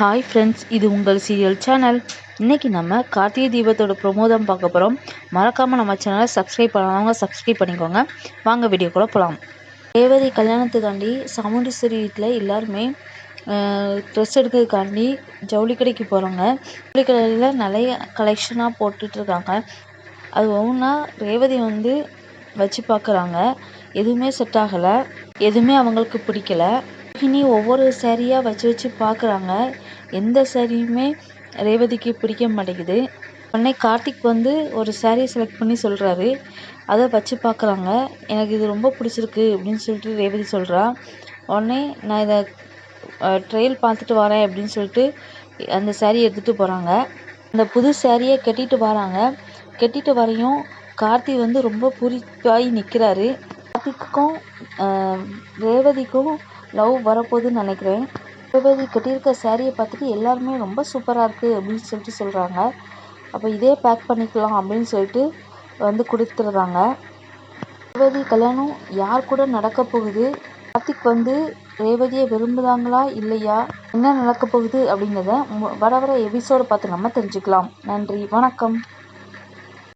Hi friends, இது உங்கள் serial channel. இன்றைக்கி நம்ம கார்த்திகை தீபத்தோட ப்ரொமோ தான் பார்க்க போகிறோம். மறக்காமல் நம்ம சேனலை சப்ஸ்கிரைப் பண்ணாதவங்க சப்ஸ்கிரைப் பண்ணிக்கோங்க. வாங்க வீடியோக்குள்ளே போகலாம். ரேவதி கல்யாணத்துக்காண்டி சாமுண்டீஸ்வரி வீட்டில் எல்லாருமே ட்ரெஸ் எடுக்கிறதுக்காண்டி ஜவுளி கடைக்கு போகிறாங்க. ஜவுளி கடையில் நிறைய கலெக்ஷனாக போட்டுட்ருக்காங்க. அது ஒவ்வொன்றா ரேவதி வச்சு பார்க்குறாங்க. எதுவுமே செட் ஆகலை, எதுவுமே அவங்களுக்கு பிடிக்கல. இனி ஒவ்வொரு சேரீயாக வச்சு பார்க்குறாங்க. எந்த சேரீயுமே ரேவதிக்கு பிடிக்க மாட்டேங்குது. உடனே கார்த்திக் ஒரு சேரீ செலக்ட் பண்ணி சொல்கிறாரு. அதை வச்சு பார்க்குறாங்க. எனக்கு இது ரொம்ப பிடிச்சிருக்கு அப்படின்னு சொல்லிட்டு ரேவதி சொல்கிறா. உடனே நான் இதை ட்ரையல் பார்த்துட்டு வரேன் அப்படின்னு சொல்லிட்டு அந்த சேரீ எடுத்துகிட்டு போகிறாங்க. அந்த புது சேரீயை கட்டிட்டு வராங்க. கட்டிட்டு வரையும் கார்த்தி ரொம்ப பூரிப்பாகி நிற்கிறாரு. கார்த்திக்கும் ரேவதிக்கும் லவ் வரப்போகுதுன்னு நினைக்கிறேன். ரேவதி கட்டியிருக்க சேரீயை பார்த்துட்டு எல்லாருமே ரொம்ப சூப்பராக இருக்குது அப்படின்னு சொல்லிட்டு சொல்கிறாங்க. அப்போ இதே பேக் பண்ணிக்கலாம் அப்படின்னு சொல்லிட்டு கொடுத்துட்றாங்க. ரேவதி கல்யாணம் யார் கூட நடக்க போகுது? கார்த்திக் ரேவதியை விரும்புகிறாங்களா இல்லையா? என்ன நடக்க போகுது அப்படிங்கிறத வர எபிசோடை பார்த்து நம்ம தெரிஞ்சுக்கலாம். நன்றி, வணக்கம்.